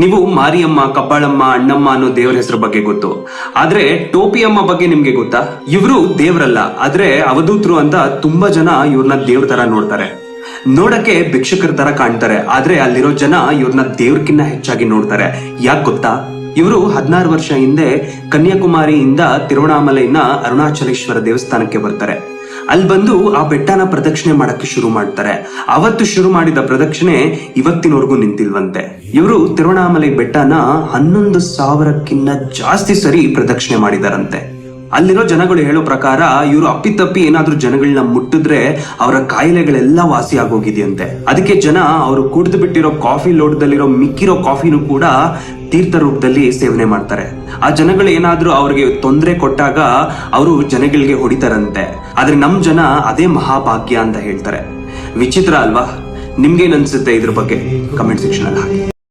ನೀವು ಮಾರಿಯಮ್ಮ, ಕಬ್ಬಾಳಮ್ಮ, ಅಣ್ಣಮ್ಮ ಅನ್ನೋ ದೇವರ ಹೆಸರು ಬಗ್ಗೆ ಗೊತ್ತು. ಆದ್ರೆ ಟೋಪಿಯಮ್ಮ ಬಗ್ಗೆ ನಿಮ್ಗೆ ಗೊತ್ತಾ? ಇವರು ದೇವ್ರಲ್ಲ, ಆದ್ರೆ ಅವಧೂತರು ಅಂತ ತುಂಬಾ ಜನ ಇವ್ರನ್ನ ದೇವ್ರ ತರ ನೋಡ್ತಾರೆ. ನೋಡಕ್ಕೆ ಭಿಕ್ಷುಕರ ತರ ಕಾಣ್ತಾರೆ, ಆದ್ರೆ ಅಲ್ಲಿರೋ ಜನ ಇವ್ರನ್ನ ದೇವ್ರಕ್ಕಿಂತ ಹೆಚ್ಚಾಗಿ ನೋಡ್ತಾರೆ. ಯಾಕೆ ಗೊತ್ತಾ? ಇವರು 16 ವರ್ಷ ಹಿಂದೆ ಕನ್ಯಾಕುಮಾರಿಯಿಂದ ತಿರುವಣ್ಣಾಮಲೈನ ಅರುಣಾಚಲೇಶ್ವರ ದೇವಸ್ಥಾನಕ್ಕೆ ಬರ್ತಾರೆ. ಅಲ್ಲಿ ಬಂದು ಆ ಬೆಟ್ಟನ ಪ್ರದಕ್ಷಿಣೆ ಮಾಡಕ್ಕೆ ಶುರು ಮಾಡ್ತಾರೆ. ಅವತ್ತು ಶುರು ಮಾಡಿದ ಪ್ರದಕ್ಷಿಣೆ ಇವತ್ತಿನವರೆಗೂ ನಿಂತಿಲ್ವಂತೆ. ಇವರು ತಿರುವಣ್ಣಾಮಲೈ ಬೆಟ್ಟನ 11,000ಕ್ಕಿಂತ ಜಾಸ್ತಿ ಸರಿ ಪ್ರದಕ್ಷಿಣೆ ಮಾಡಿದಾರಂತೆ. ಅಲ್ಲಿರೋ ಜನಗಳು ಹೇಳೋ ಪ್ರಕಾರ ಇವರು ಅಪ್ಪಿತಪ್ಪಿ ಏನಾದ್ರೂ ಜನಗಳನ್ನ ಮುಟ್ಟಿದ್ರೆ ಅವರ ಕಾಯಿಲೆಗಳೆಲ್ಲ ವಾಸಿ ಆಗೋಗಿದೆಯಂತೆ. ಅದಕ್ಕೆ ಜನ ಅವರು ಕುಡಿದು ಬಿಟ್ಟಿರೋ ಕಾಫಿ ಲೋಟದಲ್ಲಿರೋ ಮಿಕ್ಕಿರೋ ಕಾಫಿನೂ ಕೂಡ ತೀರ್ಥ ರೂಪದಲ್ಲಿ ಸೇವನೆ ಮಾಡ್ತಾರೆ. ಆ ಜನಗಳು ಏನಾದ್ರೂ ಅವ್ರಿಗೆ ತೊಂದರೆ ಕೊಟ್ಟಾಗ ಅವರು ಜನಗಳಿಗೆ ಹೊಡಿತಾರಂತೆ. ಆದ್ರೆ ನಮ್ ಜನ ಅದೇ ಮಹಾಭಾಗ್ಯ ಅಂತ ಹೇಳ್ತಾರೆ. ವಿಚಿತ್ರ ಅಲ್ವಾ? ನಿಮ್ಗೇನ್ ಅನ್ಸುತ್ತೆ ಇದ್ರ ಬಗ್ಗೆ? ಕಮೆಂಟ್ ಸೆಕ್ಷನ್ ಅಲ್ಲಿ ಹಾಕಿ.